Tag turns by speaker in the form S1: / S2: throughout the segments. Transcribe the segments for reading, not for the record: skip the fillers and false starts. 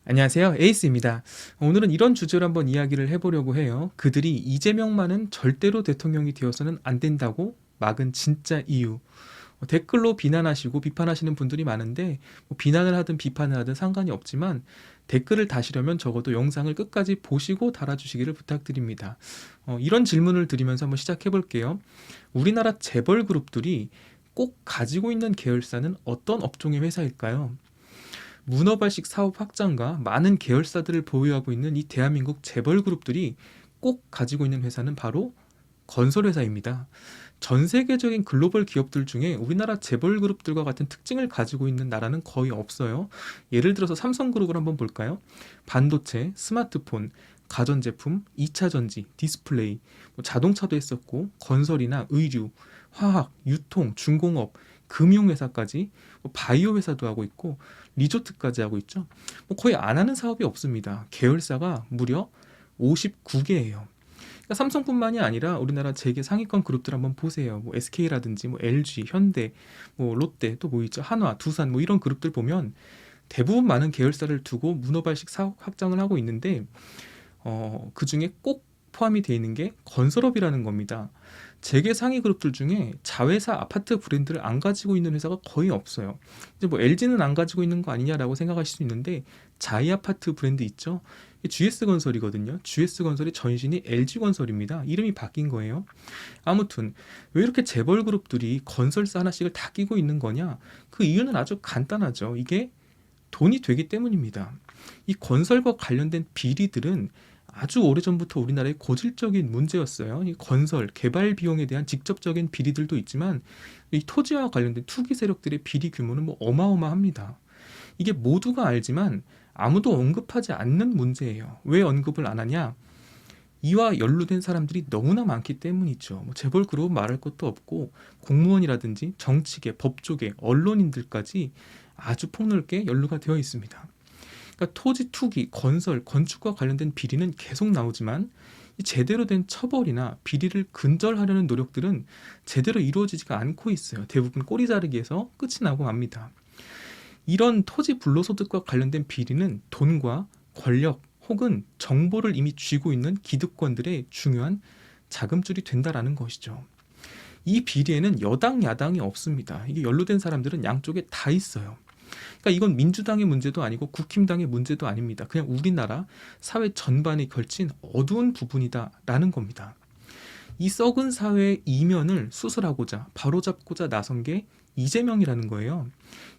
S1: 안녕하세요. 에이스입니다. 오늘은 이런 주제로 한번 이야기를 해보려고 해요. 그들이 이재명만은 절대로 대통령이 되어서는 안 된다고 막은 진짜 이유. 댓글로 비난하시고 비판하시는 분들이 많은데 비난을 하든 비판을 하든 상관이 없지만 댓글을 다시려면 적어도 영상을 끝까지 보시고 달아주시기를 부탁드립니다. 이런 질문을 드리면서 한번 시작해 볼게요. 우리나라 재벌 그룹들이 꼭 가지고 있는 계열사는 어떤 업종의 회사일까요? 문어발식 사업 확장과 많은 계열사들을 보유하고 있는 이 대한민국 재벌 그룹들이 꼭 가지고 있는 회사는 바로 건설회사입니다. 전 세계적인 글로벌 기업들 중에 우리나라 재벌 그룹들과 같은 특징을 가지고 있는 나라는 거의 없어요. 예를 들어서 삼성그룹을 한번 볼까요? 반도체, 스마트폰, 가전제품, 2차 전지, 디스플레이, 자동차도 했었고 건설이나 의류, 화학, 유통, 중공업, 금융회사까지 바이오 회사도 하고 있고 리조트까지 하고 있죠. 거의 안 하는 사업이 없습니다. 계열사가 무려 59개예요. 그러니까 삼성뿐만이 아니라 우리나라 재계 상위권 그룹들 한번 보세요. SK라든지 LG, 현대, 롯데 또 뭐 있죠? 한화, 두산 이런 그룹들 보면 대부분 많은 계열사를 두고 문어발식 사업 확장을 하고 있는데 그 중에 꼭 포함이 되어 있는 게 건설업이라는 겁니다. 재계 상위 그룹들 중에 자회사 아파트 브랜드를 안 가지고 있는 회사가 거의 없어요. 이제 LG는 안 가지고 있는 거 아니냐라고 생각하실 수 있는데 자이 아파트 브랜드 있죠? GS건설이거든요. GS건설의 전신이 LG건설입니다. 이름이 바뀐 거예요. 아무튼 왜 이렇게 재벌 그룹들이 건설사 하나씩을 다 끼고 있는 거냐? 그 이유는 아주 간단하죠. 이게 돈이 되기 때문입니다. 이 건설과 관련된 비리들은 아주 오래전부터 우리나라의 고질적인 문제였어요. 이 건설, 개발 비용에 대한 직접적인 비리들도 있지만 이 토지와 관련된 투기 세력들의 비리 규모는 어마어마합니다. 이게 모두가 알지만 아무도 언급하지 않는 문제예요. 왜 언급을 안 하냐? 이와 연루된 사람들이 너무나 많기 때문이죠. 재벌 그룹 말할 것도 없고 공무원이라든지 정치계, 법조계, 언론인들까지 아주 폭넓게 연루가 되어 있습니다. 그러니까 토지 투기, 건설, 건축과 관련된 비리는 계속 나오지만 제대로 된 처벌이나 비리를 근절하려는 노력들은 제대로 이루어지지가 않고 있어요. 대부분 꼬리 자르기에서 끝이 나고 맙니다. 이런 토지 불로소득과 관련된 비리는 돈과 권력 혹은 정보를 이미 쥐고 있는 기득권들의 중요한 자금줄이 된다라는 것이죠. 이 비리에는 여당, 야당이 없습니다. 이게 연루된 사람들은 양쪽에 다 있어요. 그러니까 이건 민주당의 문제도 아니고 국힘당의 문제도 아닙니다. 그냥 우리나라 사회 전반에 걸친 어두운 부분이다라는 겁니다. 이 썩은 사회의 이면을 수술하고자 바로잡고자 나선 게 이재명이라는 거예요.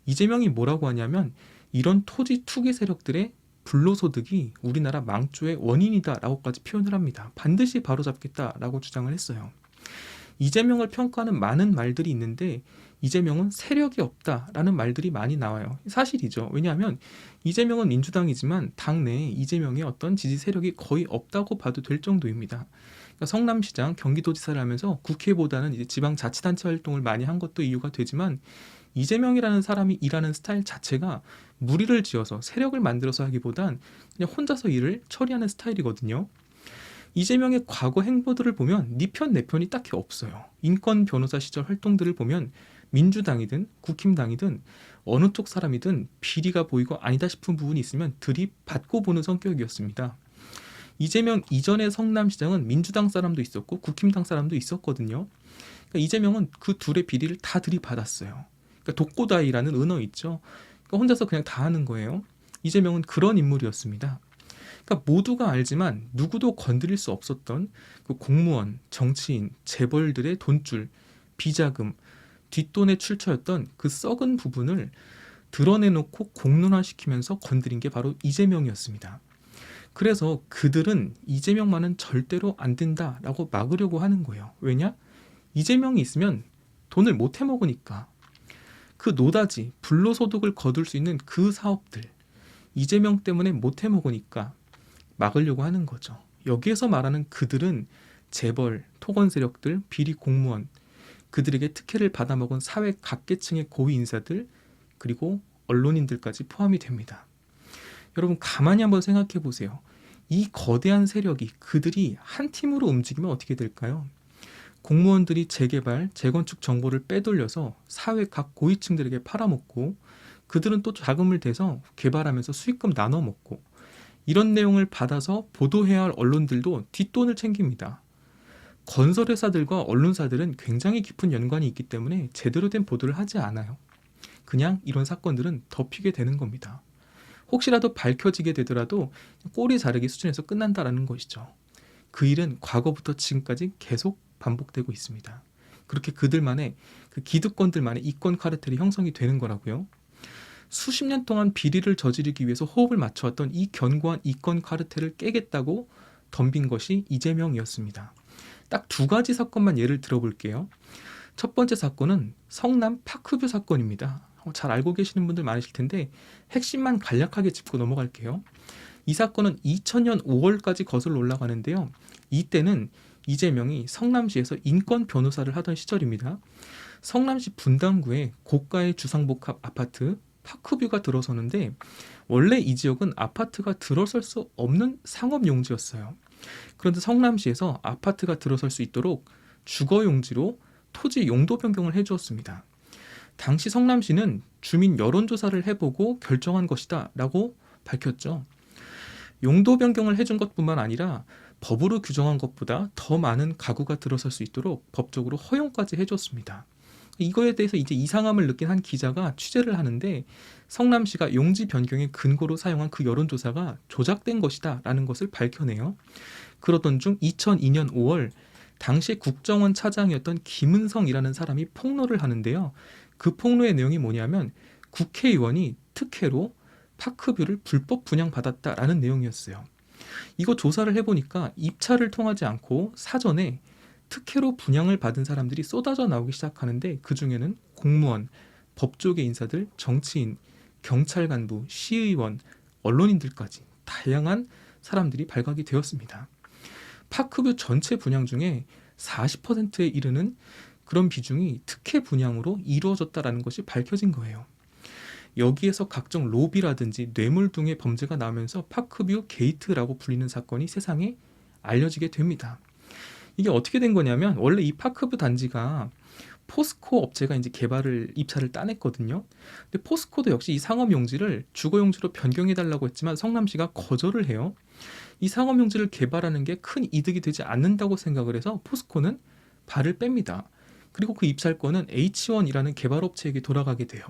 S1: 이재명이 뭐라고 하냐면 이런 토지 투기 세력들의 불로소득이 우리나라 망조의 원인이다라고까지 표현을 합니다. 반드시 바로잡겠다라고 주장을 했어요. 이재명을 평가하는 많은 말들이 있는데 이재명은 세력이 없다라는 말들이 많이 나와요. 사실이죠. 왜냐하면 이재명은 민주당이지만 당내에 이재명의 어떤 지지 세력이 거의 없다고 봐도 될 정도입니다. 그러니까 성남시장, 경기도지사를 하면서 국회보다는 이제 지방자치단체 활동을 많이 한 것도 이유가 되지만 이재명이라는 사람이 일하는 스타일 자체가 무리를 지어서 세력을 만들어서 하기보단 그냥 혼자서 일을 처리하는 스타일이거든요. 이재명의 과거 행보들을 보면 네 편, 내 편이 딱히 없어요. 인권 변호사 시절 활동들을 보면 민주당이든 국힘당이든 어느 쪽 사람이든 비리가 보이고 아니다 싶은 부분이 있으면 들이받고 보는 성격이었습니다. 이재명 이전의 성남시장은 민주당 사람도 있었고 국힘당 사람도 있었거든요. 그러니까 이재명은 그 둘의 비리를 다 들이받았어요. 그러니까 독고다이라는 은어 있죠. 그러니까 혼자서 그냥 다 하는 거예요. 이재명은 그런 인물이었습니다. 그러니까 모두가 알지만 누구도 건드릴 수 없었던 그 공무원, 정치인, 재벌들의 돈줄, 비자금, 뒷돈의 출처였던 그 썩은 부분을 드러내놓고 공론화시키면서 건드린 게 바로 이재명이었습니다. 그래서 그들은 이재명만은 절대로 안 된다라고 막으려고 하는 거예요. 왜냐? 이재명이 있으면 돈을 못 해먹으니까. 그 노다지, 불로소득을 거둘 수 있는 그 사업들, 이재명 때문에 못 해먹으니까 막으려고 하는 거죠. 여기에서 말하는 그들은 재벌, 토건 세력들, 비리 공무원, 그들에게 특혜를 받아먹은 사회 각계층의 고위 인사들, 그리고 언론인들까지 포함이 됩니다. 여러분 가만히 한번 생각해 보세요. 이 거대한 세력이 그들이 한 팀으로 움직이면 어떻게 될까요? 공무원들이 재개발, 재건축 정보를 빼돌려서 사회 각 고위층들에게 팔아먹고 그들은 또 자금을 대서 개발하면서 수익금 나눠 먹고, 이런 내용을 받아서 보도해야 할 언론들도 뒷돈을 챙깁니다. 건설회사들과 언론사들은 굉장히 깊은 연관이 있기 때문에 제대로 된 보도를 하지 않아요. 그냥 이런 사건들은 덮이게 되는 겁니다. 혹시라도 밝혀지게 되더라도 꼬리 자르기 수준에서 끝난다라는 것이죠. 그 일은 과거부터 지금까지 계속 반복되고 있습니다. 그렇게 그들만의, 그 기득권들만의 이권 카르텔이 형성이 되는 거라고요. 수십 년 동안 비리를 저지르기 위해서 호흡을 맞춰왔던 이 견고한 이권 카르텔을 깨겠다고 덤빈 것이 이재명이었습니다. 딱 두 가지 사건만 예를 들어볼게요. 첫 번째 사건은 성남 파크뷰 사건입니다. 잘 알고 계시는 분들 많으실 텐데 핵심만 간략하게 짚고 넘어갈게요. 이 사건은 2000년 5월까지 거슬러 올라가는데요. 이때는 이재명이 성남시에서 인권 변호사를 하던 시절입니다. 성남시 분당구에 고가의 주상복합 아파트 파크뷰가 들어서는데, 원래 이 지역은 아파트가 들어설 수 없는 상업용지였어요. 그런데 성남시에서 아파트가 들어설 수 있도록 주거용지로 토지 용도 변경을 해주었습니다. 당시 성남시는 주민 여론조사를 해보고 결정한 것이다 라고 밝혔죠. 용도 변경을 해준 것뿐만 아니라 법으로 규정한 것보다 더 많은 가구가 들어설 수 있도록 법적으로 허용까지 해줬습니다. 이거에 대해서 이제 이상함을 느낀 한 기자가 취재를 하는데, 성남시가 용지 변경의 근거로 사용한 그 여론조사가 조작된 것이다 라는 것을 밝혀내요. 그러던 중 2002년 5월 당시 국정원 차장이었던 김은성이라는 사람이 폭로를 하는데요. 그 폭로의 내용이 뭐냐면 국회의원이 특혜로 파크뷰를 불법 분양받았다라는 내용이었어요. 이거 조사를 해보니까 입찰을 통하지 않고 사전에 특혜로 분양을 받은 사람들이 쏟아져 나오기 시작하는데, 그 중에는 공무원, 법조계 인사들, 정치인, 경찰 간부, 시의원, 언론인들까지 다양한 사람들이 발각이 되었습니다. 파크뷰 전체 분양 중에 40%에 이르는 그런 비중이 특혜 분양으로 이루어졌다는 것이 밝혀진 거예요. 여기에서 각종 로비라든지 뇌물 등의 범죄가 나오면서 파크뷰 게이트라고 불리는 사건이 세상에 알려지게 됩니다. 이게 어떻게 된 거냐면, 원래 이 파크뷰 단지가 포스코 업체가 이제 입찰을 따냈거든요. 근데 포스코도 역시 이 상업용지를 주거용지로 변경해달라고 했지만 성남시가 거절을 해요. 이 상업용지를 개발하는 게 큰 이득이 되지 않는다고 생각을 해서 포스코는 발을 뺍니다. 그리고 그 입찰권은 H1이라는 개발업체에게 돌아가게 돼요.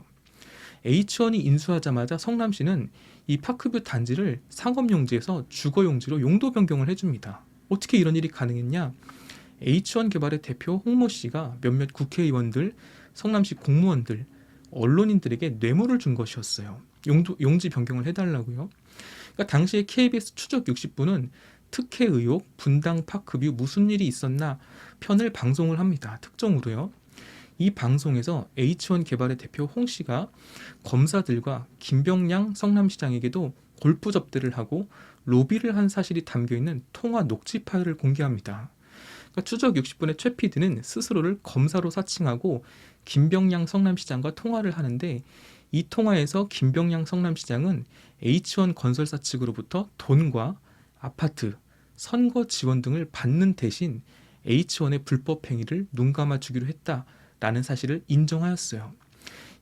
S1: H1이 인수하자마자 성남시는 이 파크뷰 단지를 상업용지에서 주거용지로 용도 변경을 해줍니다. 어떻게 이런 일이 가능했냐? H1 개발의 대표 홍모 씨가 몇몇 국회의원들, 성남시 공무원들, 언론인들에게 뇌물을 준 것이었어요. 용지 변경을 해달라고요. 그러니까 당시에 KBS 추적 60분은 특혜 의혹, 분당 파크뷰 무슨 일이 있었나 편을 방송을 합니다. 특종으로요. 이 방송에서 H1 개발의 대표 홍 씨가 검사들과 김병량 성남시장에게도 골프 접대를 하고 로비를 한 사실이 담겨있는 통화 녹취 파일을 공개합니다. 그러니까 추적 60분의 최 PD는 스스로를 검사로 사칭하고 김병량 성남시장과 통화를 하는데, 이 통화에서 김병량 성남시장은 H1 건설사 측으로부터 돈과 아파트, 선거 지원 등을 받는 대신 H1의 불법 행위를 눈감아 주기로 했다라는 사실을 인정하였어요.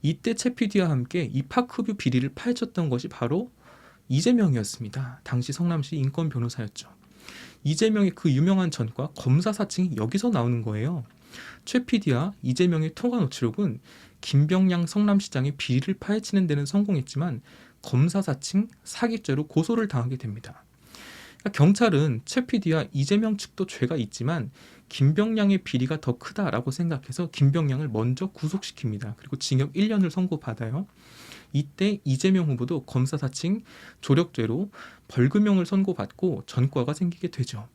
S1: 이때 최 PD와 함께 이 파크뷰 비리를 파헤쳤던 것이 바로 이재명이었습니다. 당시 성남시 인권 변호사였죠. 이재명의 그 유명한 전과 검사 사칭이 여기서 나오는 거예요. 최 PD와 이재명의 통화 노출록은 김병량 성남시장의 비리를 파헤치는 데는 성공했지만 검사 사칭, 사기죄로 고소를 당하게 됩니다. 그러니까 경찰은 최 PD와 이재명 측도 죄가 있지만 김병량의 비리가 더 크다라고 생각해서 김병량을 먼저 구속시킵니다. 그리고 징역 1년을 선고받아요. 이때 이재명 후보도 검사 사칭, 조력죄로 벌금형을 선고받고 전과가 생기게 되죠.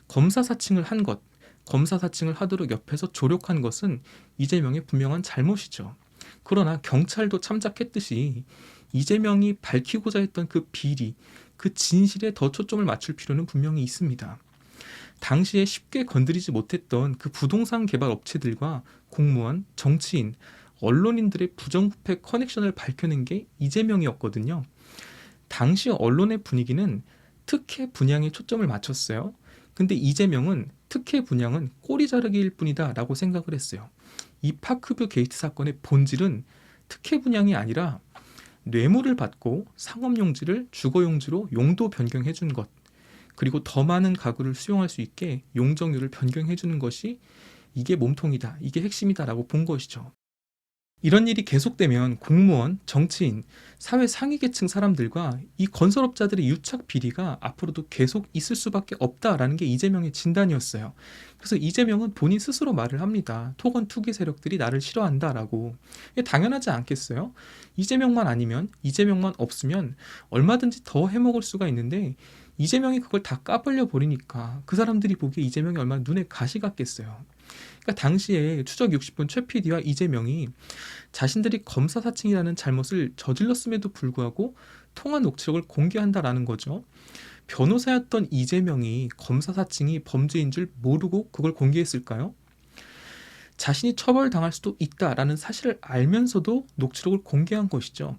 S1: 검사 사칭을 한 것, 검사 사칭을 하도록 옆에서 조력한 것은 이재명의 분명한 잘못이죠. 그러나 경찰도 참작했듯이 이재명이 밝히고자 했던 그 비리, 그 진실에 더 초점을 맞출 필요는 분명히 있습니다. 당시에 쉽게 건드리지 못했던 그 부동산 개발 업체들과 공무원, 정치인, 언론인들의 부정부패 커넥션을 밝혀낸 게 이재명이었거든요. 당시 언론의 분위기는 특혜 분양에 초점을 맞췄어요. 근데 이재명은 특혜 분양은 꼬리 자르기일 뿐이다 라고 생각을 했어요. 이 파크뷰 게이트 사건의 본질은 특혜 분양이 아니라 뇌물을 받고 상업용지를 주거용지로 용도 변경해 준 것, 그리고 더 많은 가구를 수용할 수 있게 용적률을 변경해 주는 것이 이게 몸통이다, 이게 핵심이다라고 본 것이죠. 이런 일이 계속되면 공무원, 정치인, 사회 상위 계층 사람들과 이 건설업자들의 유착 비리가 앞으로도 계속 있을 수밖에 없다라는 게 이재명의 진단이었어요. 그래서 이재명은 본인 스스로 말을 합니다. 토건 투기 세력들이 나를 싫어한다라고. 이게 당연하지 않겠어요? 이재명만 아니면, 이재명만 없으면 얼마든지 더 해먹을 수가 있는데 이재명이 그걸 다 까발려 버리니까 그 사람들이 보기에 이재명이 얼마나 눈에 가시 같겠어요. 그러니까 당시에 추적 60분 최 PD와 이재명이 자신들이 검사 사칭이라는 잘못을 저질렀음에도 불구하고 통화 녹취록을 공개한다라는 거죠. 변호사였던 이재명이 검사 사칭이 범죄인 줄 모르고 그걸 공개했을까요? 자신이 처벌당할 수도 있다라는 사실을 알면서도 녹취록을 공개한 것이죠.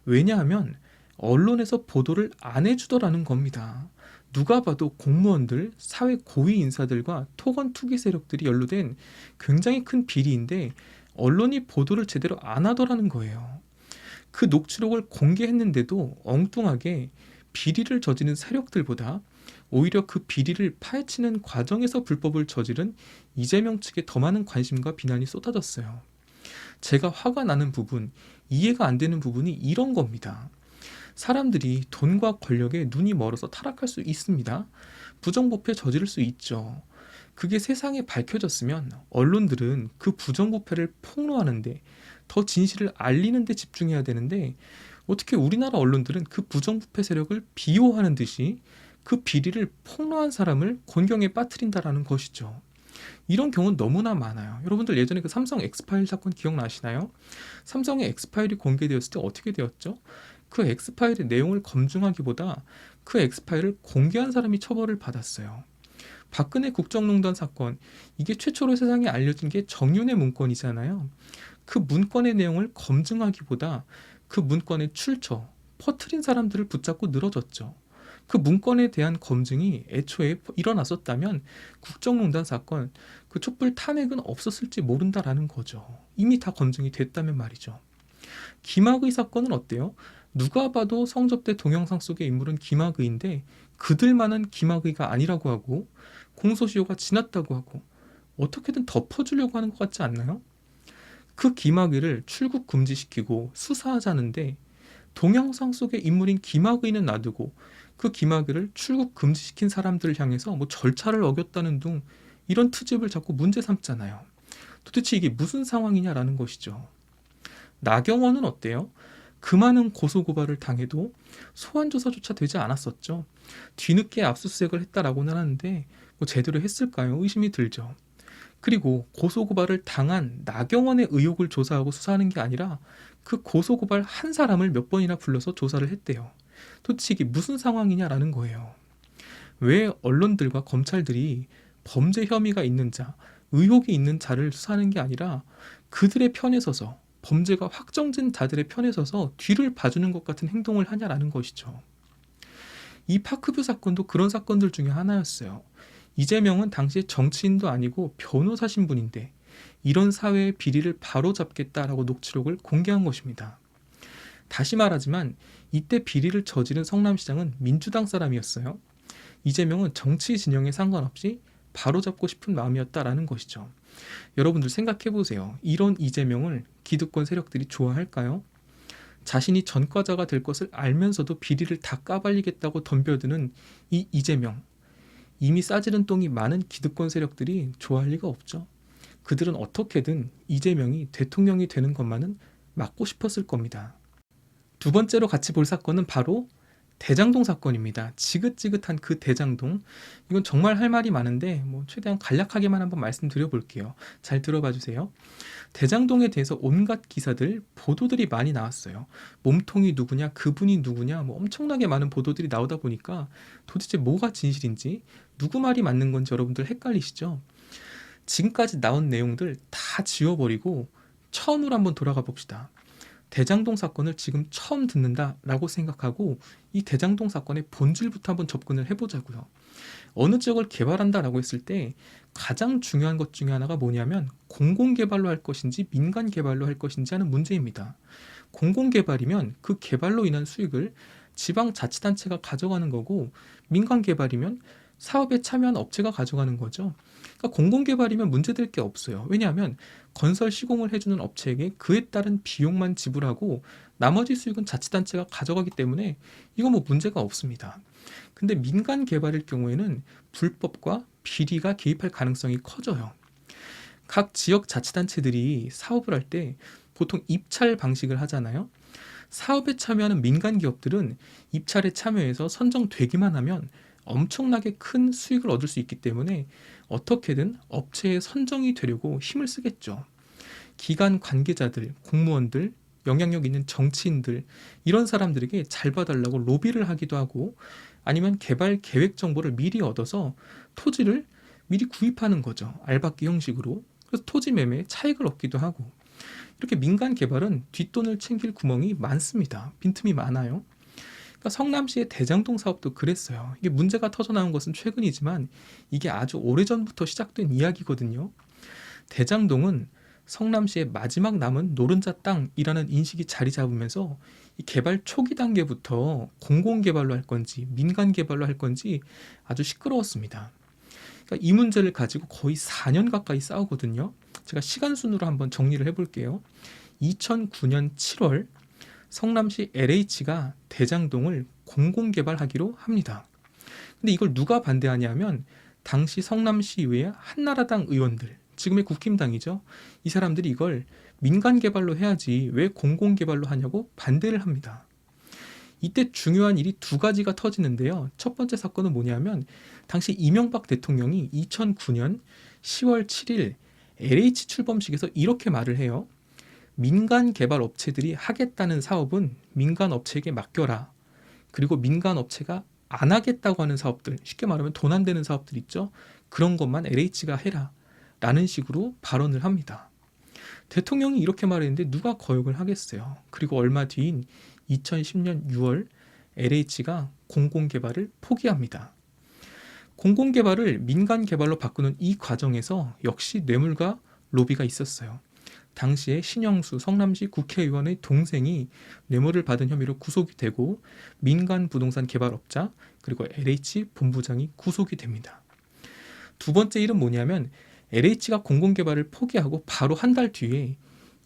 S1: 왜냐하면 언론에서 보도를 안 해주더라는 겁니다. 누가 봐도 공무원들, 사회 고위 인사들과 토건 투기 세력들이 연루된 굉장히 큰 비리인데 언론이 보도를 제대로 안 하더라는 거예요. 그 녹취록을 공개했는데도 엉뚱하게 비리를 저지른 세력들보다 오히려 그 비리를 파헤치는 과정에서 불법을 저지른 이재명 측에 더 많은 관심과 비난이 쏟아졌어요. 제가 화가 나는 부분, 이해가 안 되는 부분이 이런 겁니다. 사람들이 돈과 권력에 눈이 멀어서 타락할 수 있습니다. 부정부패 저지를 수 있죠. 그게 세상에 밝혀졌으면 언론들은 그 부정부패를 폭로하는데 더 진실을 알리는 데 집중해야 되는데 어떻게 우리나라 언론들은 그 부정부패 세력을 비호하는 듯이 그 비리를 폭로한 사람을 곤경에 빠뜨린다라는 것이죠. 이런 경우는 너무나 많아요. 여러분들 예전에 그 삼성 엑스파일 사건 기억나시나요? 삼성의 엑스파일이 공개되었을 때 어떻게 되었죠? 그 엑스파일의 내용을 검증하기보다 그 엑스파일을 공개한 사람이 처벌을 받았어요. 박근혜 국정농단 사건, 이게 최초로 세상에 알려진 게 정윤의 문건이잖아요. 그 문건의 내용을 검증하기보다 그 문건의 출처, 퍼뜨린 사람들을 붙잡고 늘어졌죠. 그 문건에 대한 검증이 애초에 일어났었다면 국정농단 사건, 그 촛불 탄핵은 없었을지 모른다라는 거죠. 이미 다 검증이 됐다면 말이죠. 김학의 사건은 어때요? 누가 봐도 성접대 동영상 속의 인물은 김학의인데 그들만은 김학의가 아니라고 하고 공소시효가 지났다고 하고 어떻게든 덮어주려고 하는 것 같지 않나요? 그 김학의를 출국 금지시키고 수사하자는데 동영상 속의 인물인 김학의는 놔두고 그 김학의를 출국 금지시킨 사람들을 향해서 뭐 절차를 어겼다는 등 이런 트집을 자꾸 문제 삼잖아요. 도대체 이게 무슨 상황이냐라는 것이죠. 나경원은 어때요? 그 많은 고소고발을 당해도 소환조사조차 되지 않았었죠. 뒤늦게 압수수색을 했다라고는 하는데 뭐 제대로 했을까요? 의심이 들죠. 그리고 고소고발을 당한 나경원의 의혹을 조사하고 수사하는 게 아니라 그 고소고발 한 사람을 몇 번이나 불러서 조사를 했대요. 도대체 이게 무슨 상황이냐라는 거예요. 왜 언론들과 검찰들이 범죄 혐의가 있는 자, 의혹이 있는 자를 수사하는 게 아니라 그들의 편에 서서 범죄가 확정된 자들의 편에 서서 뒤를 봐주는 것 같은 행동을 하냐라는 것이죠. 이 파크뷰 사건도 그런 사건들 중에 하나였어요. 이재명은 당시에 정치인도 아니고 변호사 신분인데 이런 사회의 비리를 바로잡겠다라고 녹취록을 공개한 것입니다. 다시 말하지만 이때 비리를 저지른 성남시장은 민주당 사람이었어요. 이재명은 정치 진영에 상관없이 바로잡고 싶은 마음이었다라는 것이죠. 여러분들 생각해보세요. 이런 이재명을 기득권 세력들이 좋아할까요? 자신이 전과자가 될 것을 알면서도 비리를 다 까발리겠다고 덤벼드는 이 이재명. 이미 싸지른 똥이 많은 기득권 세력들이 좋아할 리가 없죠. 그들은 어떻게든 이재명이 대통령이 되는 것만은 막고 싶었을 겁니다. 두 번째로 같이 볼 사건은 바로 대장동 사건입니다. 지긋지긋한 그 대장동. 이건 정말 할 말이 많은데 최대한 간략하게만 한번 말씀드려 볼게요. 잘 들어봐 주세요. 대장동에 대해서 온갖 기사들, 보도들이 많이 나왔어요. 몸통이 누구냐, 그분이 누구냐, 엄청나게 많은 보도들이 나오다 보니까 도대체 뭐가 진실인지, 누구 말이 맞는 건지 여러분들 헷갈리시죠? 지금까지 나온 내용들 다 지워버리고 처음으로 한번 돌아가 봅시다. 대장동 사건을 지금 처음 듣는다라고 생각하고 이 대장동 사건의 본질부터 한번 접근을 해보자고요. 어느 지역을 개발한다라고 했을 때 가장 중요한 것 중에 하나가 뭐냐면 공공개발로 할 것인지 민간 개발로 할 것인지 하는 문제입니다. 공공개발이면 그 개발로 인한 수익을 지방자치단체가 가져가는 거고, 민간 개발이면 사업에 참여한 업체가 가져가는 거죠. 그러니까 공공개발이면 문제될 게 없어요. 왜냐하면 건설 시공을 해주는 업체에게 그에 따른 비용만 지불하고 나머지 수익은 자치단체가 가져가기 때문에 이거 뭐 문제가 없습니다. 근데 민간 개발일 경우에는 불법과 비리가 개입할 가능성이 커져요. 각 지역 자치단체들이 사업을 할 때 보통 입찰 방식을 하잖아요. 사업에 참여하는 민간 기업들은 입찰에 참여해서 선정되기만 하면 엄청나게 큰 수익을 얻을 수 있기 때문에 어떻게든 업체에 선정이 되려고 힘을 쓰겠죠. 기관 관계자들, 공무원들, 영향력 있는 정치인들, 이런 사람들에게 잘 봐달라고 로비를 하기도 하고, 아니면 개발 계획 정보를 미리 얻어서 토지를 미리 구입하는 거죠. 알박기 형식으로. 그래서 토지 매매에 차익을 얻기도 하고, 이렇게 민간 개발은 뒷돈을 챙길 구멍이 많습니다. 빈틈이 많아요. 그러니까 성남시의 대장동 사업도 그랬어요. 이게 문제가 터져 나온 것은 최근이지만 이게 아주 오래전부터 시작된 이야기거든요. 대장동은 성남시의 마지막 남은 노른자 땅이라는 인식이 자리 잡으면서 이 개발 초기 단계부터 공공개발로 할 건지 민간 개발로 할 건지 아주 시끄러웠습니다. 그러니까 이 문제를 가지고 거의 4년 가까이 싸우거든요. 제가 시간 순으로 한번 정리를 해볼게요. 2009년 7월 성남시 LH가 대장동을 공공개발하기로 합니다. 근데 이걸 누가 반대하냐면 당시 성남시의회 한나라당 의원들, 지금의 국힘당이죠. 이 사람들이 이걸 민간 개발로 해야지 왜 공공 개발로 하냐고 반대를 합니다. 이때 중요한 일이 두 가지가 터지는데요. 첫 번째 사건은 뭐냐면 당시 이명박 대통령이 2009년 10월 7일 LH 출범식에서 이렇게 말을 해요. 민간 개발 업체들이 하겠다는 사업은 민간 업체에게 맡겨라. 그리고 민간 업체가 안 하겠다고 하는 사업들, 쉽게 말하면 돈 안 되는 사업들 있죠. 그런 것만 LH가 해라. 라는 식으로 발언을 합니다. 대통령이 이렇게 말했는데 누가 거역을 하겠어요. 그리고 얼마 뒤인 2010년 6월 LH가 공공개발을 포기합니다. 공공개발을 민간개발로 바꾸는 이 과정에서 역시 뇌물과 로비가 있었어요. 당시에 신영수 성남시 국회의원의 동생이 뇌물을 받은 혐의로 구속이 되고 민간 부동산 개발업자 그리고 LH 본부장이 구속이 됩니다. 두 번째 일은 뭐냐면 LH가 공공개발을 포기하고 바로 한 달 뒤에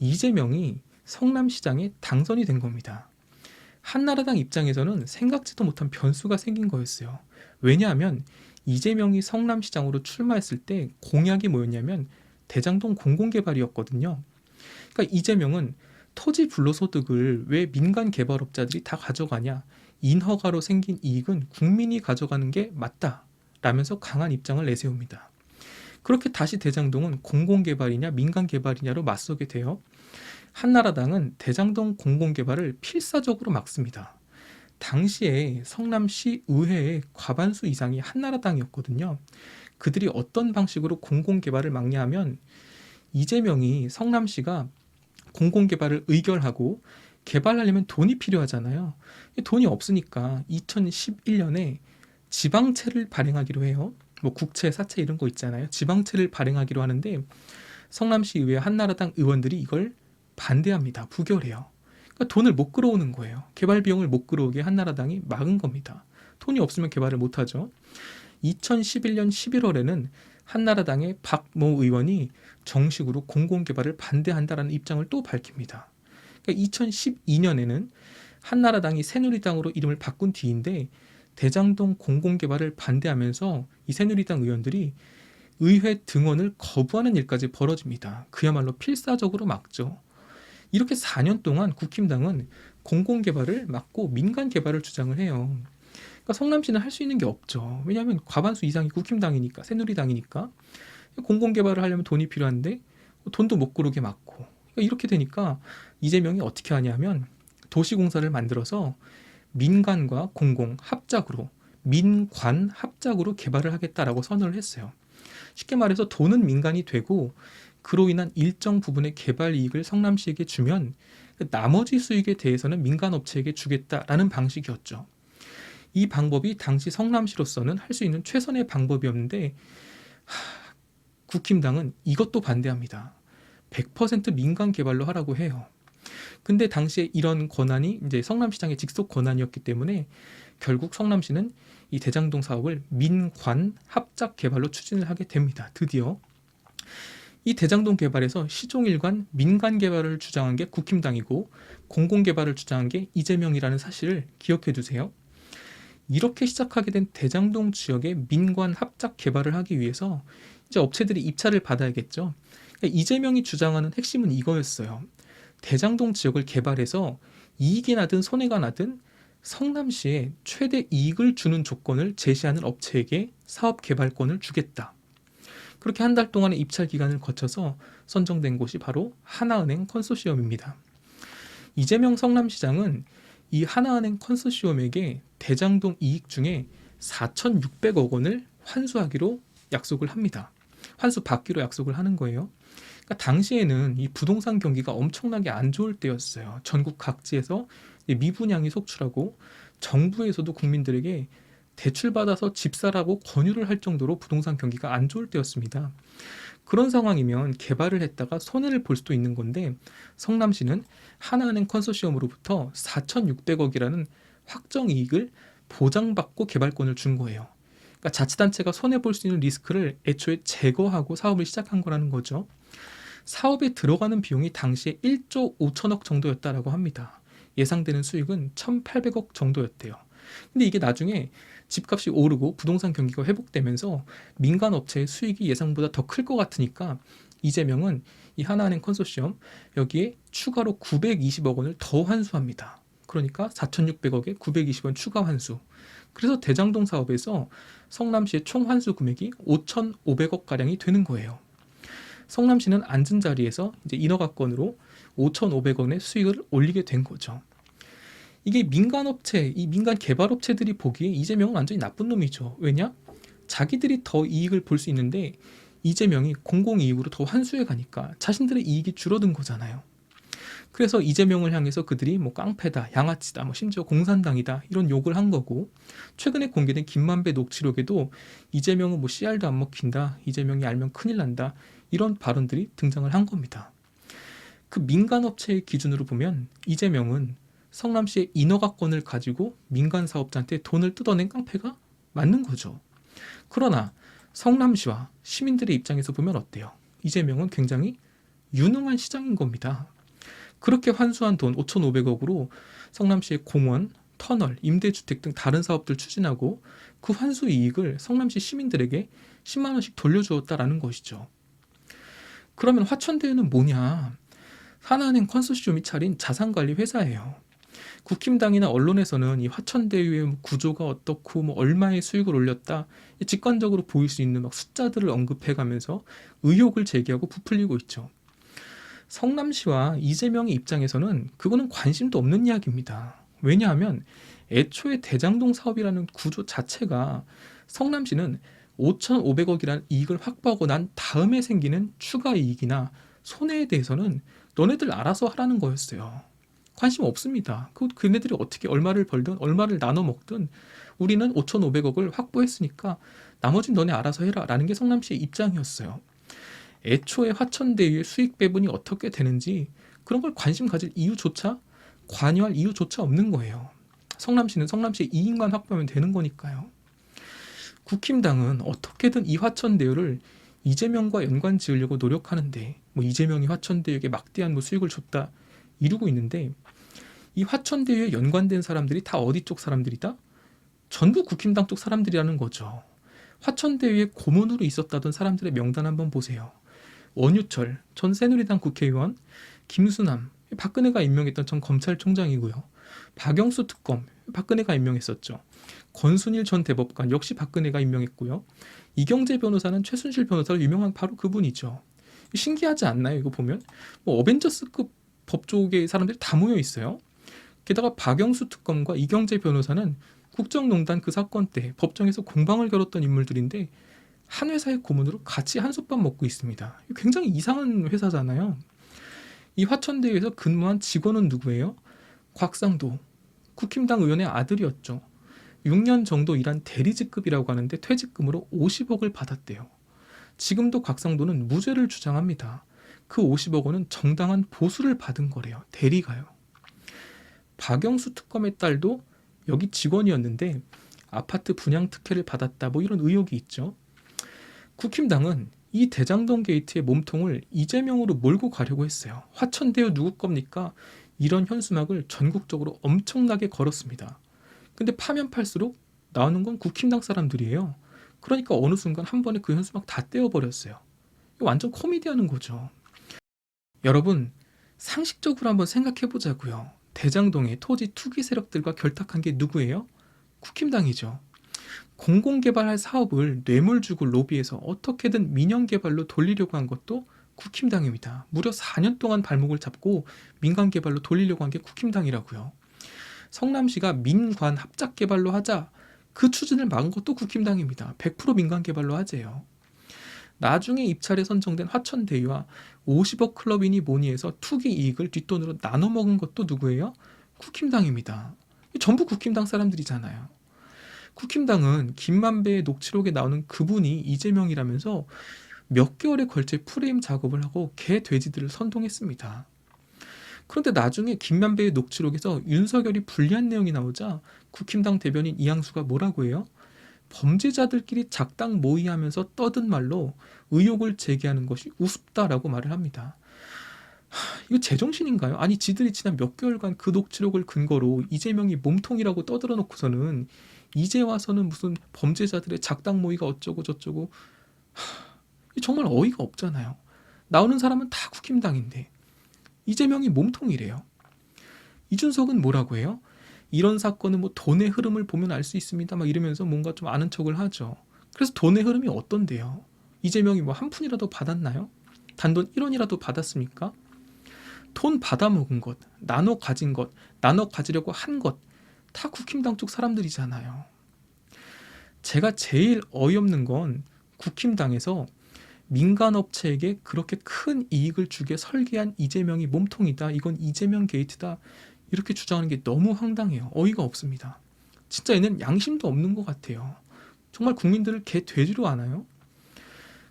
S1: 이재명이 성남시장에 당선이 된 겁니다. 한나라당 입장에서는 생각지도 못한 변수가 생긴 거였어요. 왜냐하면 이재명이 성남시장으로 출마했을 때 공약이 뭐였냐면 대장동 공공개발이었거든요. 그러니까 이재명은 토지 불로소득을 왜 민간 개발업자들이 다 가져가냐, 인허가로 생긴 이익은 국민이 가져가는 게 맞다 라면서 강한 입장을 내세웁니다. 그렇게 다시 대장동은 공공개발이냐 민간개발이냐로 맞서게 돼요. 한나라당은 대장동 공공개발을 필사적으로 막습니다. 당시에 성남시 의회의 과반수 이상이 한나라당이었거든요. 그들이 어떤 방식으로 공공개발을 막냐 하면 이재명이 성남시가 공공개발을 의결하고 개발하려면 돈이 필요하잖아요. 돈이 없으니까 2011년에 지방채를 발행하기로 해요. 뭐 국채, 사채 이런 거 있잖아요. 지방채를 발행하기로 하는데 성남시 의회 한나라당 의원들이 이걸 반대합니다. 부결해요. 그러니까 돈을 못 끌어오는 거예요. 개발 비용을 못 끌어오게 한나라당이 막은 겁니다. 돈이 없으면 개발을 못하죠. 2011년 11월에는 한나라당의 박모 의원이 정식으로 공공개발을 반대한다라는 입장을 또 밝힙니다. 그러니까 2012년에는 한나라당이 새누리당으로 이름을 바꾼 뒤인데 대장동 공공개발을 반대하면서 이 새누리당 의원들이 의회 등원을 거부하는 일까지 벌어집니다. 그야말로 필사적으로 막죠. 이렇게 4년 동안 국힘당은 공공개발을 막고 민간개발을 주장을 해요. 그러니까 성남시는 할 수 있는 게 없죠. 왜냐하면 과반수 이상이 국힘당이니까, 새누리당이니까. 공공개발을 하려면 돈이 필요한데 돈도 못 꾸르게 막고. 그러니까 이렇게 되니까 이재명이 어떻게 하냐면 도시공사를 만들어서 민간과 공공 합작으로, 민관 합작으로 개발을 하겠다라고 선언을 했어요. 쉽게 말해서 돈은 민간이 되고 그로 인한 일정 부분의 개발 이익을 성남시에게 주면 나머지 수익에 대해서는 민간 업체에게 주겠다라는 방식이었죠. 이 방법이 당시 성남시로서는 할 수 있는 최선의 방법이었는데 국힘당은 이것도 반대합니다. 100% 민간 개발로 하라고 해요. 근데 당시에 이런 권한이 이제 성남시장의 직속 권한이었기 때문에 결국 성남시는 이 대장동 사업을 민관 합작 개발로 추진을 하게 됩니다. 드디어 이 대장동 개발에서 시종일관 민간 개발을 주장한 게 국힘당이고 공공 개발을 주장한 게 이재명이라는 사실을 기억해 두세요. 이렇게 시작하게 된 대장동 지역의 민관 합작 개발을 하기 위해서 이제 업체들이 입찰을 받아야겠죠. 그러니까 이재명이 주장하는 핵심은 이거였어요. 대장동 지역을 개발해서 이익이 나든 손해가 나든 성남시에 최대 이익을 주는 조건을 제시하는 업체에게 사업 개발권을 주겠다. 그렇게 한 달 동안의 입찰 기간을 거쳐서 선정된 곳이 바로 하나은행 컨소시엄입니다. 이재명 성남시장은 이 하나은행 컨소시엄에게 대장동 이익 중에 4,600억 원을 환수하기로 약속을 합니다. 환수 받기로 약속을 하는 거예요. 그러니까 당시에는 이 부동산 경기가 엄청나게 안 좋을 때였어요. 전국 각지에서 미분양이 속출하고 정부에서도 국민들에게 대출받아서 집 사라고 권유를 할 정도로 부동산 경기가 안 좋을 때였습니다. 그런 상황이면 개발을 했다가 손해를 볼 수도 있는 건데 성남시는 하나은행 컨소시엄으로부터 4,600억이라는 확정 이익을 보장받고 개발권을 준 거예요. 그러니까 자치단체가 손해볼 수 있는 리스크를 애초에 제거하고 사업을 시작한 거라는 거죠. 사업에 들어가는 비용이 당시에 1조 5천억 정도였다라고 합니다. 예상되는 수익은 1,800억 정도였대요. 근데 이게 나중에 집값이 오르고 부동산 경기가 회복되면서 민간 업체의 수익이 예상보다 더 클 것 같으니까 이재명은 이 하나은행 컨소시엄 여기에 추가로 920억 원을 더 환수합니다. 그러니까 4,600억에 920원 추가 환수. 그래서 대장동 사업에서 성남시의 총 환수 금액이 5,500억 가량이 되는 거예요. 성남시는 앉은 자리에서 이제 인허가권으로 5,500억 원의 수익을 올리게 된 거죠. 이게 민간업체, 이 민간 개발업체들이 보기에 이재명은 완전히 나쁜 놈이죠. 왜냐? 자기들이 더 이익을 볼 수 있는데 이재명이 공공이익으로 더 환수해 가니까 자신들의 이익이 줄어든 거잖아요. 그래서 이재명을 향해서 그들이 뭐 깡패다, 양아치다, 뭐 심지어 공산당이다 이런 욕을 한 거고 최근에 공개된 김만배 녹취록에도 이재명은 뭐 씨알도 안 먹힌다, 이재명이 알면 큰일 난다 이런 발언들이 등장을 한 겁니다. 그 민간업체의 기준으로 보면 이재명은 성남시의 인허가권을 가지고 민간 사업자한테 돈을 뜯어낸 깡패가 맞는 거죠. 그러나 성남시와 시민들의 입장에서 보면 어때요? 이재명은 굉장히 유능한 시장인 겁니다. 그렇게 환수한 돈 5,500억으로 성남시의 공원, 터널, 임대주택 등 다른 사업들 추진하고 그 환수 이익을 성남시 시민들에게 10만 원씩 돌려주었다라는 것이죠. 그러면 화천대유는 뭐냐? 하나은행 컨소시엄이 차린 자산관리 회사예요. 국힘당이나 언론에서는 이 화천대유의 구조가 어떻고 뭐 얼마의 수익을 올렸다 직관적으로 보일 수 있는 막 숫자들을 언급해가면서 의혹을 제기하고 부풀리고 있죠. 성남시와 이재명의 입장에서는 그거는 관심도 없는 이야기입니다. 왜냐하면 애초에 대장동 사업이라는 구조 자체가 성남시는 5,500억이라는 이익을 확보하고 난 다음에 생기는 추가 이익이나 손해에 대해서는 너네들 알아서 하라는 거였어요. 관심 없습니다. 그네들이 어떻게 얼마를 벌든 얼마를 나눠 먹든 우리는 5,500억을 확보했으니까 나머진 너네 알아서 해라 라는 게 성남시의 입장이었어요. 애초에 화천대유의 수익 배분이 어떻게 되는지 그런 걸 관심 가질 이유조차 관여할 이유조차 없는 거예요. 성남시는 성남시의 이익만 확보하면 되는 거니까요. 국힘당은 어떻게든 이 화천대유를 이재명과 연관 지으려고 노력하는데 뭐 이재명이 화천대유에게 막대한 뭐 수익을 줬다 이루고 있는데 이 화천대유에 연관된 사람들이 다 어디 쪽 사람들이다? 전부 국힘당 쪽 사람들이라는 거죠. 화천대유에 고문으로 있었다던 사람들의 명단 한번 보세요. 원유철 전 새누리당 국회의원, 김수남 박근혜가 임명했던 전 검찰총장이고요. 박영수 특검 박근혜가 임명했었죠. 권순일 전 대법관 역시 박근혜가 임명했고요. 이경재 변호사는 최순실 변호사로 유명한 바로 그분이죠. 신기하지 않나요? 이거 보면 뭐 어벤져스급 법조계 사람들이 다 모여 있어요. 게다가 박영수 특검과 이경재 변호사는 국정농단 그 사건 때 법정에서 공방을 겨뤘던 인물들인데 한 회사의 고문으로 같이 한솥밥 먹고 있습니다. 굉장히 이상한 회사잖아요. 이 화천대유에서 근무한 직원은 누구예요? 곽상도 국힘당 의원의 아들이었죠. 6년 정도 일한 대리직급이라고 하는데 퇴직금으로 50억을 받았대요. 지금도 곽상도는 무죄를 주장합니다. 그 50억 원은 정당한 보수를 받은 거래요. 대리가요. 박영수 특검의 딸도 여기 직원이었는데 아파트 분양 특혜를 받았다, 뭐 이런 의혹이 있죠. 국힘당은 이 대장동 게이트의 몸통을 이재명으로 몰고 가려고 했어요. 화천대유 누구 겁니까? 이런 현수막을 전국적으로 엄청나게 걸었습니다. 근데 파면 팔수록 나오는 건 국힘당 사람들이에요. 그러니까 어느 순간 한 번에 그 현수막 다 떼어버렸어요. 이거 완전 코미디하는 거죠. 여러분, 상식적으로 한번 생각해 보자고요. 대장동의 토지 투기 세력들과 결탁한 게 누구예요? 국힘당이죠. 공공개발할 사업을 뇌물 주고 로비해서 어떻게든 민영개발로 돌리려고 한 것도 국힘당입니다. 무려 4년 동안 발목을 잡고 민간개발로 돌리려고 한 게 국힘당이라고요. 성남시가 민관 합작개발로 하자, 그 추진을 막은 것도 국힘당입니다. 100% 민간개발로 하재요. 나중에 입찰에 선정된 화천대유와 50억 클럽이니 뭐니 해서 투기 이익을 뒷돈으로 나눠 먹은 것도 누구예요? 국힘당입니다. 전부 국힘당 사람들이잖아요. 국힘당은 김만배의 녹취록에 나오는 그분이 이재명이라면서 몇 개월에 걸쳐 프레임 작업을 하고 개 돼지들을 선동했습니다. 그런데 나중에 김만배의 녹취록에서 윤석열이 불리한 내용이 나오자 국힘당 대변인 이항수가 뭐라고 해요? 범죄자들끼리 작당 모의하면서 떠든 말로 의혹을 제기하는 것이 우습다라고 말을 합니다. 이거 제정신인가요? 아니, 지들이 지난 몇 개월간 그 녹취록을 근거로 이재명이 몸통이라고 떠들어 놓고서는 이제 와서는 무슨 범죄자들의 작당 모의가 어쩌고 저쩌고, 정말 어이가 없잖아요. 나오는 사람은 다 국힘당인데 이재명이 몸통이래요. 이준석은 뭐라고 해요? 이런 사건은 뭐 돈의 흐름을 보면 알 수 있습니다, 막 이러면서 뭔가 좀 아는 척을 하죠. 그래서 돈의 흐름이 어떤데요? 이재명이 뭐 한 푼이라도 받았나요? 단돈 1원이라도 받았습니까? 돈 받아먹은 것, 나눠 가진 것, 나눠 가지려고 한 것, 다 국힘당 쪽 사람들이잖아요. 제가 제일 어이없는 건 국힘당에서 민간업체에게 그렇게 큰 이익을 주게 설계한 이재명이 몸통이다, 이건 이재명 게이트다, 이렇게 주장하는 게 너무 황당해요. 어이가 없습니다. 진짜 얘는 양심도 없는 것 같아요. 정말 국민들을 개 돼지로 아나요?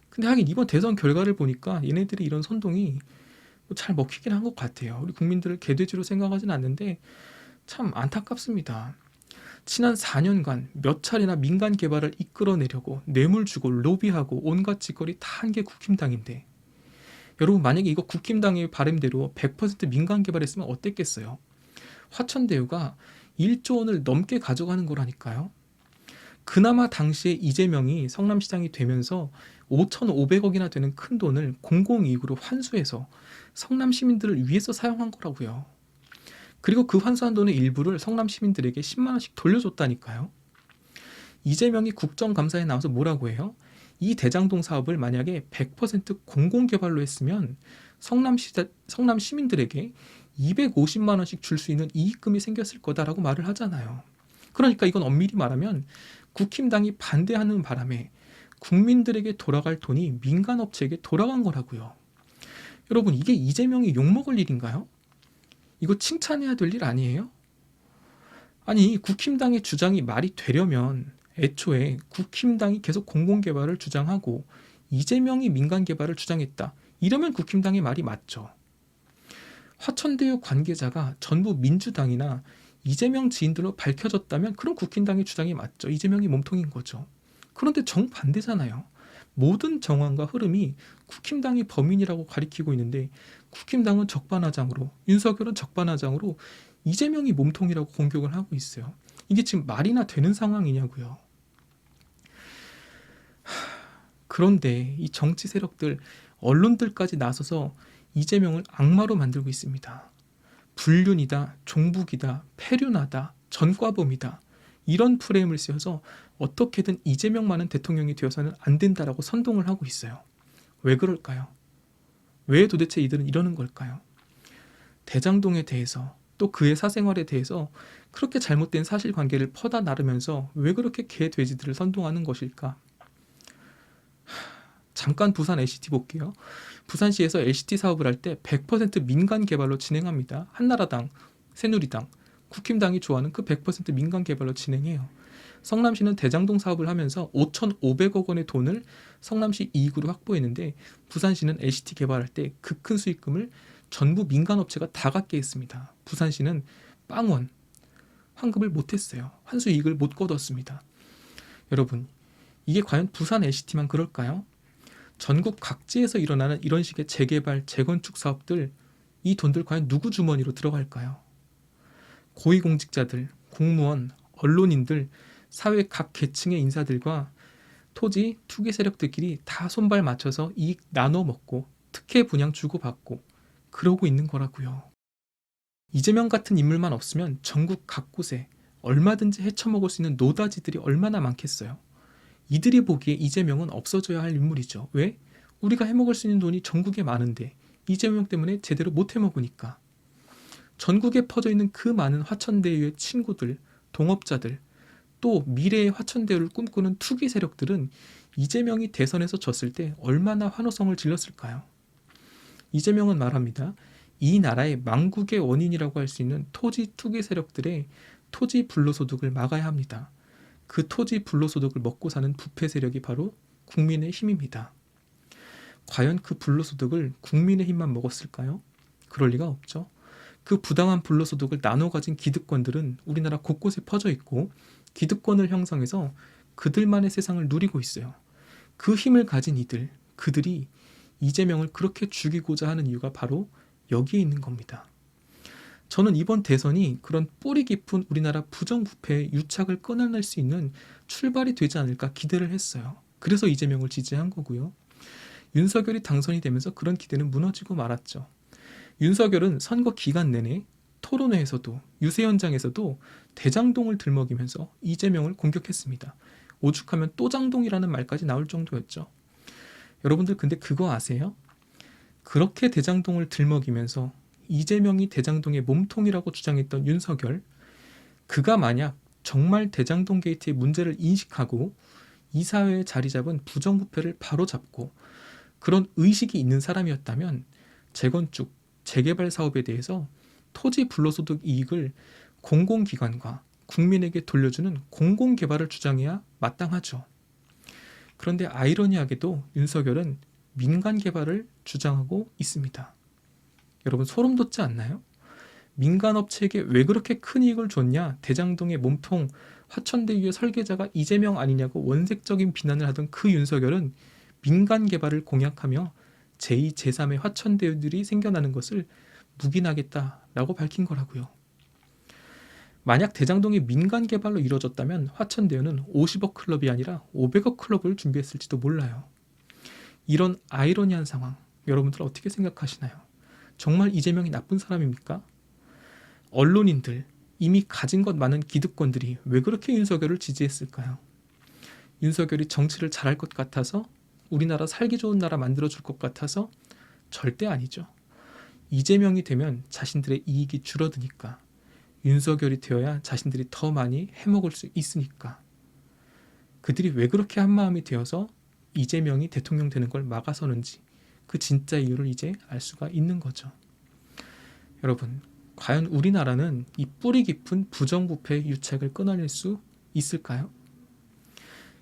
S1: 근데 하긴 이번 대선 결과를 보니까 얘네들이 이런 선동이 잘 먹히긴 한 것 같아요. 우리 국민들을 개돼지로 생각하진 않는데 참 안타깝습니다. 지난 4년간 몇 차례나 민간 개발을 이끌어내려고 뇌물 주고 로비하고 온갖 짓거리 다 한 게 국힘당인데, 여러분 만약에 이거 국힘당의 바람대로 100% 민간 개발했으면 어땠겠어요? 화천대유가 1조 원을 넘게 가져가는 거라니까요. 그나마 당시에 이재명이 성남시장이 되면서 5,500억이나 되는 큰 돈을 공공이익으로 환수해서 성남 시민들을 위해서 사용한 거라고요. 그리고 그 환수한 돈의 일부를 성남 시민들에게 10만 원씩 돌려줬다니까요. 이재명이 국정감사에 나와서 뭐라고 해요? 이 대장동 사업을 만약에 100% 공공개발로 했으면 성남 시민들에게 250만 원씩 줄 수 있는 이익금이 생겼을 거다라고 말을 하잖아요. 그러니까 이건 엄밀히 말하면 국힘당이 반대하는 바람에 국민들에게 돌아갈 돈이 민간업체에게 돌아간 거라고요. 여러분, 이게 이재명이 욕먹을 일인가요? 이거 칭찬해야 될 일 아니에요? 아니, 국힘당의 주장이 말이 되려면 애초에 국힘당이 계속 공공개발을 주장하고 이재명이 민간개발을 주장했다, 이러면 국힘당의 말이 맞죠. 화천대유 관계자가 전부 민주당이나 이재명 지인들로 밝혀졌다면 그럼 국힘당의 주장이 맞죠. 이재명이 몸통인 거죠. 그런데 정반대잖아요. 모든 정황과 흐름이 국힘당이 범인이라고 가리키고 있는데 국힘당은 적반하장으로, 윤석열은 적반하장으로 이재명이 몸통이라고 공격을 하고 있어요. 이게 지금 말이나 되는 상황이냐고요. 그런데 이 정치 세력들, 언론들까지 나서서 이재명을 악마로 만들고 있습니다. 불륜이다, 종북이다, 폐륜하다, 전과범이다, 이런 프레임을 씌워서 어떻게든 이재명만은 대통령이 되어서는 안 된다라고 선동을 하고 있어요. 왜 그럴까요? 왜 도대체 이들은 이러는 걸까요? 대장동에 대해서, 또 그의 사생활에 대해서 그렇게 잘못된 사실관계를 퍼다 나르면서 왜 그렇게 개 돼지들을 선동하는 것일까? 잠깐 부산 LCT 볼게요. 부산시에서 LCT 사업을 할 때 100% 민간 개발로 진행합니다. 한나라당, 새누리당, 국힘당이 좋아하는 그 100% 민간 개발로 진행해요. 성남시는 대장동 사업을 하면서 5,500억 원의 돈을 성남시 이익으로 확보했는데 부산시는 LCT 개발할 때 그 큰 수익금을 전부 민간업체가 다 갖게 했습니다. 부산시는 빵원 환급을 못했어요. 환수 이익을 못 거뒀습니다. 여러분, 이게 과연 부산 LCT만 그럴까요? 전국 각지에서 일어나는 이런 식의 재개발, 재건축 사업들, 이 돈들 과연 누구 주머니로 들어갈까요? 고위공직자들, 공무원, 언론인들, 사회 각 계층의 인사들과 토지, 투기 세력들끼리 다 손발 맞춰서 이익 나눠 먹고 특혜 분양 주고받고 그러고 있는 거라고요. 이재명 같은 인물만 없으면 전국 각곳에 얼마든지 헤쳐먹을 수 있는 노다지들이 얼마나 많겠어요. 이들이 보기에 이재명은 없어져야 할 인물이죠. 왜? 우리가 해먹을 수 있는 돈이 전국에 많은데 이재명 때문에 제대로 못 해먹으니까. 전국에 퍼져 있는 그 많은 화천대유의 친구들, 동업자들, 또 미래의 화천대유를 꿈꾸는 투기 세력들은 이재명이 대선에서 졌을 때 얼마나 환호성을 질렀을까요? 이재명은 말합니다. 이 나라의 망국의 원인이라고 할 수 있는 토지 투기 세력들의 토지 불로소득을 막아야 합니다. 그 토지 불로소득을 먹고 사는 부패 세력이 바로 국민의 힘입니다. 과연 그 불로소득을 국민의 힘만 먹었을까요? 그럴 리가 없죠. 그 부당한 불로소득을 나눠 가진 기득권들은 우리나라 곳곳에 퍼져 있고 기득권을 형성해서 그들만의 세상을 누리고 있어요. 그 힘을 가진 이들, 그들이 이재명을 그렇게 죽이고자 하는 이유가 바로 여기에 있는 겁니다. 저는 이번 대선이 그런 뿌리 깊은 우리나라 부정부패의 유착을 끊어낼 수 있는 출발이 되지 않을까 기대를 했어요. 그래서 이재명을 지지한 거고요. 윤석열이 당선이 되면서 그런 기대는 무너지고 말았죠. 윤석열은 선거 기간 내내 토론회에서도 유세 현장에서도 대장동을 들먹이면서 이재명을 공격했습니다. 오죽하면 또장동이라는 말까지 나올 정도였죠. 여러분들 근데 그거 아세요? 그렇게 대장동을 들먹이면서 이재명이 대장동의 몸통이라고 주장했던 윤석열, 그가 만약 정말 대장동 게이트의 문제를 인식하고 이 사회에 자리 잡은 부정부패를 바로잡고 그런 의식이 있는 사람이었다면 재건축, 재개발 사업에 대해서 토지 불로소득 이익을 공공기관과 국민에게 돌려주는 공공개발을 주장해야 마땅하죠. 그런데 아이러니하게도 윤석열은 민간 개발을 주장하고 있습니다. 여러분 소름 돋지 않나요? 민간 업체에게 왜 그렇게 큰 이익을 줬냐? 대장동의 몸통 화천대유의 설계자가 이재명 아니냐고 원색적인 비난을 하던 그 윤석열은 민간 개발을 공약하며 제2, 제3의 화천대유들이 생겨나는 것을 묵인하겠다라고 밝힌 거라고요. 만약 대장동이 민간 개발로 이루어졌다면 화천대유는 50억 클럽이 아니라 500억 클럽을 준비했을지도 몰라요. 이런 아이러니한 상황, 여러분들 어떻게 생각하시나요? 정말 이재명이 나쁜 사람입니까? 언론인들, 이미 가진 것 많은 기득권들이 왜 그렇게 윤석열을 지지했을까요? 윤석열이 정치를 잘할 것 같아서? 우리나라 살기 좋은 나라 만들어줄 것 같아서? 절대 아니죠. 이재명이 되면 자신들의 이익이 줄어드니까, 윤석열이 되어야 자신들이 더 많이 해먹을 수 있으니까. 그들이 왜 그렇게 한마음이 되어서 이재명이 대통령 되는 걸 막아서는지 그 진짜 이유를 이제 알 수가 있는 거죠. 여러분, 과연 우리나라는 이 뿌리 깊은 부정부패 유착을 끊어낼 수 있을까요?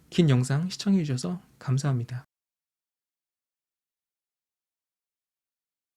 S1: 긴 영상 시청해 주셔서 감사합니다.